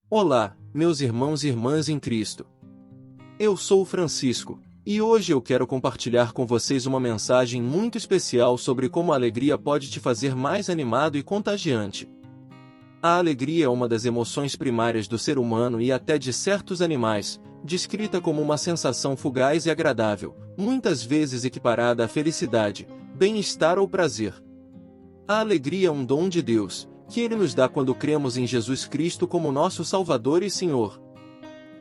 Olá, meus irmãos e irmãs em Cristo. Eu sou o Francisco, e hoje eu quero compartilhar com vocês uma mensagem muito especial sobre como a alegria pode te fazer mais animado e contagiante. A alegria é uma das emoções primárias do ser humano e até de certos animais, descrita como uma sensação fugaz e agradável, muitas vezes equiparada à felicidade, bem-estar ou prazer. A alegria é um dom de Deus, que Ele nos dá quando cremos em Jesus Cristo como nosso Salvador e Senhor.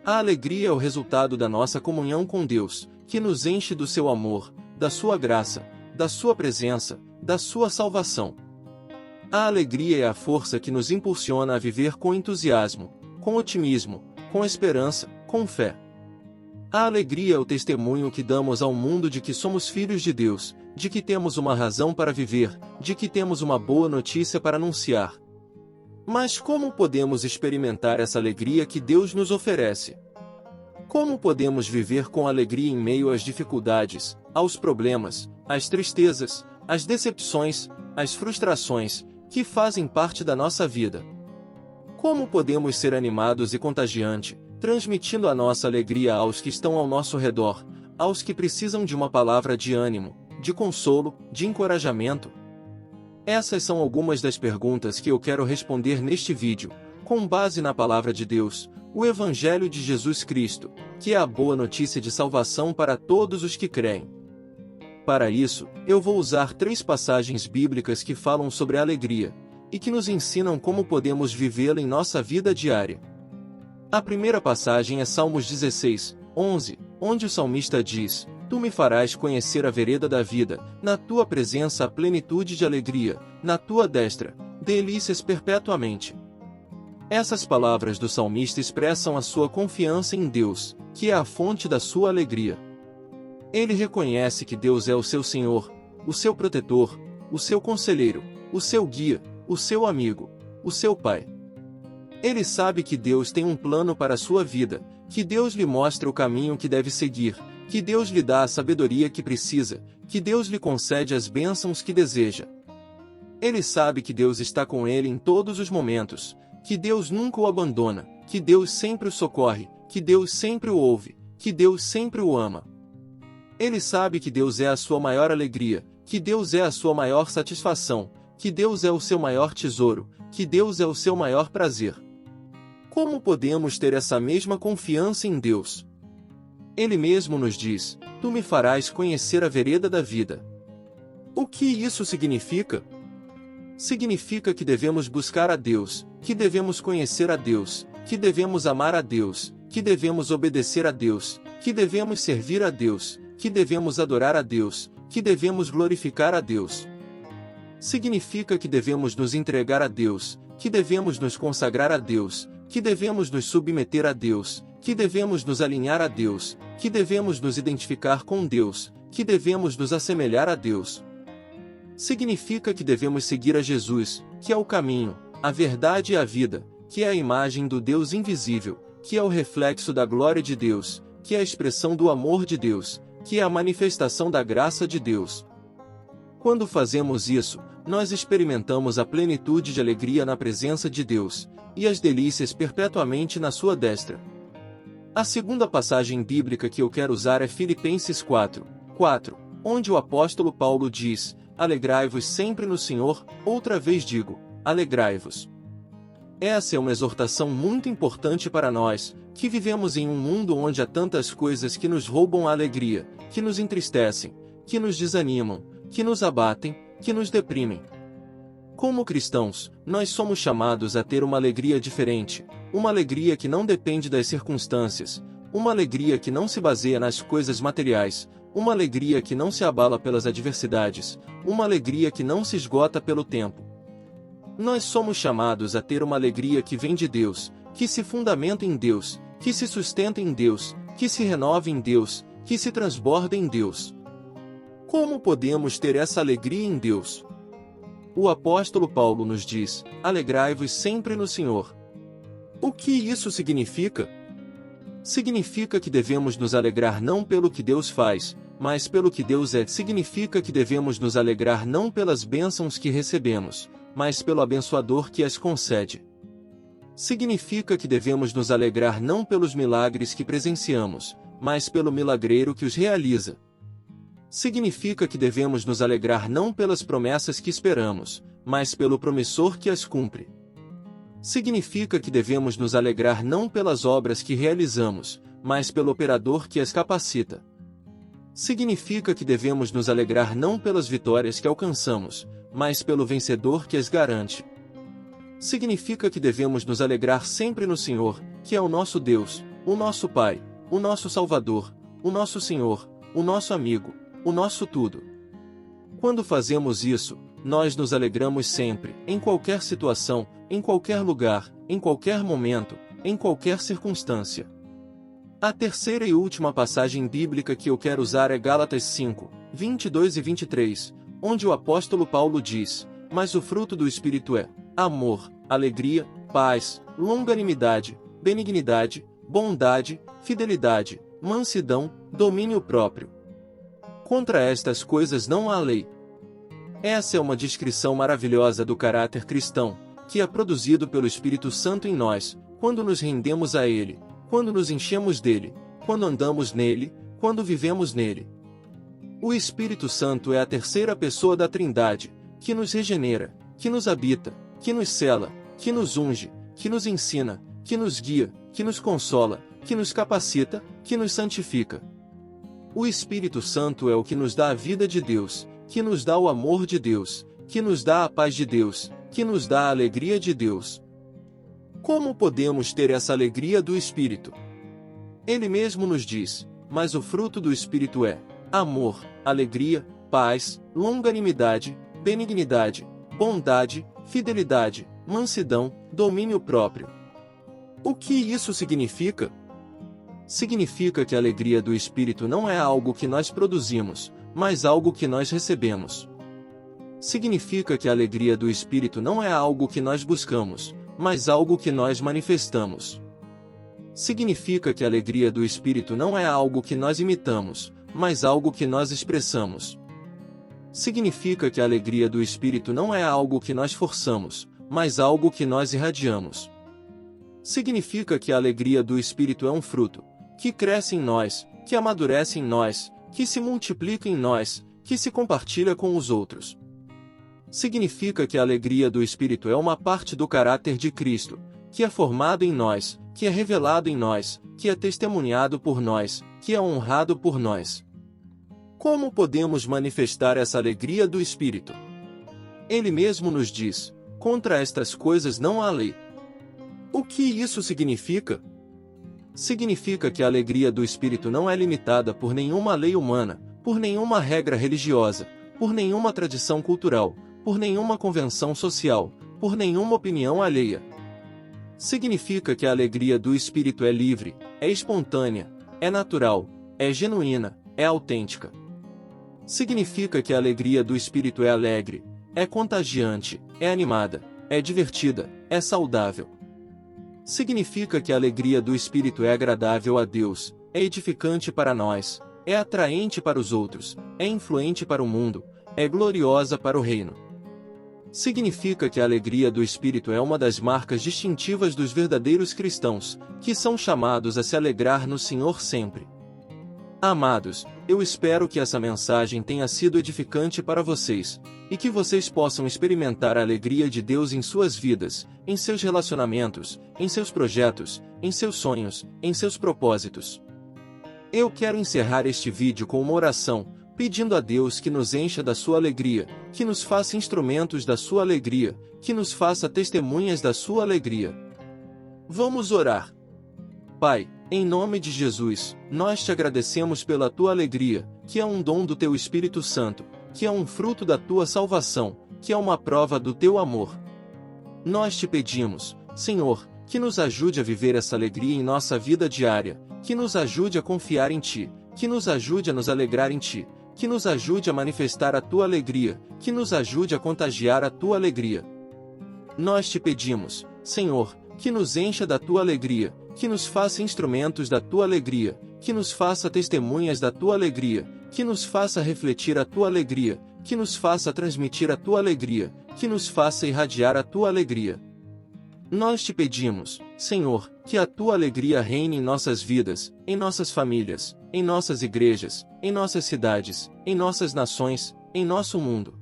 A alegria é o resultado da nossa comunhão com Deus, que nos enche do seu amor, da sua graça, da sua presença, da sua salvação. A alegria é a força que nos impulsiona a viver com entusiasmo, com otimismo, com esperança, com fé. A alegria é o testemunho que damos ao mundo de que somos filhos de Deus, de que temos uma razão para viver, de que temos uma boa notícia para anunciar. Mas como podemos experimentar essa alegria que Deus nos oferece? Como podemos viver com alegria em meio às dificuldades, aos problemas, às tristezas, às decepções, às frustrações, que fazem parte da nossa vida? Como podemos ser animados e contagiantes, transmitindo a nossa alegria aos que estão ao nosso redor, aos que precisam de uma palavra de ânimo, de consolo, de encorajamento? Essas são algumas das perguntas que eu quero responder neste vídeo, com base na palavra de Deus, o Evangelho de Jesus Cristo, que é a boa notícia de salvação para todos os que creem. Para isso, eu vou usar 3 passagens bíblicas que falam sobre a alegria, e que nos ensinam como podemos vivê-la em nossa vida diária. A primeira passagem é Salmos 16, 11, onde o salmista diz: Tu me farás conhecer a vereda da vida, na tua presença a plenitude de alegria, na tua destra, delícias perpetuamente. Essas palavras do salmista expressam a sua confiança em Deus, que é a fonte da sua alegria. Ele reconhece que Deus é o seu Senhor, o seu protetor, o seu conselheiro, o seu guia, o seu amigo, o seu Pai. Ele sabe que Deus tem um plano para a sua vida, que Deus lhe mostra o caminho que deve seguir, que Deus lhe dá a sabedoria que precisa, que Deus lhe concede as bênçãos que deseja. Ele sabe que Deus está com ele em todos os momentos, que Deus nunca o abandona, que Deus sempre o socorre, que Deus sempre o ouve, que Deus sempre o ama. Ele sabe que Deus é a sua maior alegria, que Deus é a sua maior satisfação, que Deus é o seu maior tesouro, que Deus é o seu maior prazer. Como podemos ter essa mesma confiança em Deus? Ele mesmo nos diz: Tu me farás conhecer a vereda da vida. O que isso significa? Significa que devemos buscar a Deus, que devemos conhecer a Deus, que devemos amar a Deus, que devemos obedecer a Deus, que devemos servir a Deus, que devemos adorar a Deus, que devemos glorificar a Deus. Significa que devemos nos entregar a Deus, que devemos nos consagrar a Deus, que devemos nos submeter a Deus, que devemos nos alinhar a Deus, que devemos nos identificar com Deus, que devemos nos assemelhar a Deus. Significa que devemos seguir a Jesus, que é o caminho, a verdade e a vida, que é a imagem do Deus invisível, que é o reflexo da glória de Deus, que é a expressão do amor de Deus, que é a manifestação da graça de Deus. Quando fazemos isso, nós experimentamos a plenitude de alegria na presença de Deus, e as delícias perpetuamente na sua destra. A segunda passagem bíblica que eu quero usar é Filipenses 4, 4, onde o apóstolo Paulo diz: Alegrai-vos sempre no Senhor, outra vez digo, alegrai-vos. Essa é uma exortação muito importante para nós, que vivemos em um mundo onde há tantas coisas que nos roubam a alegria, que nos entristecem, que nos desanimam, que nos abatem, que nos deprimem. Como cristãos, nós somos chamados a ter uma alegria diferente, uma alegria que não depende das circunstâncias, uma alegria que não se baseia nas coisas materiais, uma alegria que não se abala pelas adversidades, uma alegria que não se esgota pelo tempo. Nós somos chamados a ter uma alegria que vem de Deus, que se fundamenta em Deus, que se sustenta em Deus, que se renova em Deus, que se transborda em Deus. Como podemos ter essa alegria em Deus? O apóstolo Paulo nos diz: Alegrai-vos sempre no Senhor. O que isso significa? Significa que devemos nos alegrar não pelo que Deus faz, mas pelo que Deus é. Significa que devemos nos alegrar não pelas bênçãos que recebemos, mas pelo abençoador que as concede. Significa que devemos nos alegrar não pelos milagres que presenciamos, mas pelo milagreiro que os realiza. Significa que devemos nos alegrar não pelas promessas que esperamos, mas pelo promissor que as cumpre. Significa que devemos nos alegrar não pelas obras que realizamos, mas pelo operador que as capacita. Significa que devemos nos alegrar não pelas vitórias que alcançamos, mas pelo vencedor que as garante. Significa que devemos nos alegrar sempre no Senhor, que é o nosso Deus, o nosso Pai, o nosso Salvador, o nosso Senhor, o nosso amigo, o nosso tudo. Quando fazemos isso, nós nos alegramos sempre, em qualquer situação, em qualquer lugar, em qualquer momento, em qualquer circunstância. A terceira e última passagem bíblica que eu quero usar é Gálatas 5, 22 e 23, onde o apóstolo Paulo diz: "Mas o fruto do Espírito é amor, alegria, paz, longanimidade, benignidade, bondade, fidelidade, mansidão, domínio próprio. Contra estas coisas não há lei." Essa é uma descrição maravilhosa do caráter cristão, que é produzido pelo Espírito Santo em nós, quando nos rendemos a Ele, quando nos enchemos dele, quando andamos nele, quando vivemos nele. O Espírito Santo é a terceira pessoa da Trindade, que nos regenera, que nos habita, que nos sela, que nos unge, que nos ensina, que nos guia, que nos consola, que nos capacita, que nos santifica. O Espírito Santo é o que nos dá a vida de Deus, que nos dá o amor de Deus, que nos dá a paz de Deus, que nos dá a alegria de Deus. Como podemos ter essa alegria do Espírito? Ele mesmo nos diz: "Mas o fruto do Espírito é amor, alegria, paz, longanimidade, benignidade, bondade, fidelidade, mansidão, domínio próprio." O que isso significa? Significa que a alegria do Espírito não é algo que nós produzimos, mas algo que nós recebemos. Significa que a alegria do Espírito não é algo que nós buscamos, mas algo que nós manifestamos. Significa que a alegria do Espírito não é algo que nós imitamos, mas algo que nós expressamos. Significa que a alegria do Espírito não é algo que nós forçamos, mas algo que nós irradiamos. Significa que a alegria do Espírito é um fruto, que cresce em nós, que amadurece em nós, que se multiplica em nós, que se compartilha com os outros. Significa que a alegria do Espírito é uma parte do caráter de Cristo, que é formado em nós, que é revelado em nós, que é testemunhado por nós, que é honrado por nós. Como podemos manifestar essa alegria do Espírito? Ele mesmo nos diz: "Contra estas coisas não há lei." O que isso significa? Significa que a alegria do Espírito não é limitada por nenhuma lei humana, por nenhuma regra religiosa, por nenhuma tradição cultural, por nenhuma convenção social, por nenhuma opinião alheia. Significa que a alegria do Espírito é livre, é espontânea, é natural, é genuína, é autêntica. Significa que a alegria do Espírito é alegre, é contagiante, é animada, é divertida, é saudável. Significa que a alegria do Espírito é agradável a Deus, é edificante para nós, é atraente para os outros, é influente para o mundo, é gloriosa para o reino. Significa que a alegria do Espírito é uma das marcas distintivas dos verdadeiros cristãos, que são chamados a se alegrar no Senhor sempre. Amados, eu espero que essa mensagem tenha sido edificante para vocês, e que vocês possam experimentar a alegria de Deus em suas vidas, em seus relacionamentos, em seus projetos, em seus sonhos, em seus propósitos. Eu quero encerrar este vídeo com uma oração, pedindo a Deus que nos encha da sua alegria, que nos faça instrumentos da sua alegria, que nos faça testemunhas da sua alegria. Vamos orar. Pai, em nome de Jesus, nós te agradecemos pela tua alegria, que é um dom do teu Espírito Santo, que é um fruto da tua salvação, que é uma prova do teu amor. Nós te pedimos, Senhor, que nos ajude a viver essa alegria em nossa vida diária, que nos ajude a confiar em ti, que nos ajude a nos alegrar em ti, que nos ajude a manifestar a tua alegria, que nos ajude a contagiar a tua alegria. Nós te pedimos, Senhor, que nos encha da tua alegria, que nos faça instrumentos da tua alegria, que nos faça testemunhas da tua alegria, que nos faça refletir a tua alegria, que nos faça transmitir a tua alegria, que nos faça irradiar a tua alegria. Nós te pedimos, Senhor, que a tua alegria reine em nossas vidas, em nossas famílias, em nossas igrejas, em nossas cidades, em nossas nações, em nosso mundo.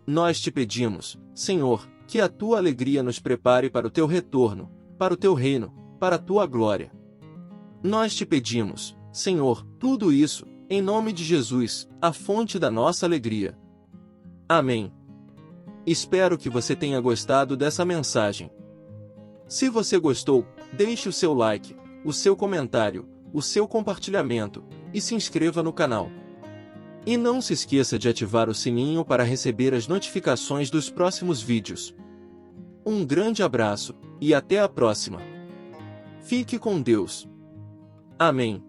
Nós te pedimos, Senhor, que a tua alegria nos prepare para o teu retorno, para o teu reino, para a tua glória. Nós te pedimos, Senhor, tudo isso, em nome de Jesus, a fonte da nossa alegria. Amém. Espero que você tenha gostado dessa mensagem. Se você gostou, deixe o seu like, o seu comentário, o seu compartilhamento, e se inscreva no canal. E não se esqueça de ativar o sininho para receber as notificações dos próximos vídeos. Um grande abraço, e até a próxima. Fique com Deus. Amém.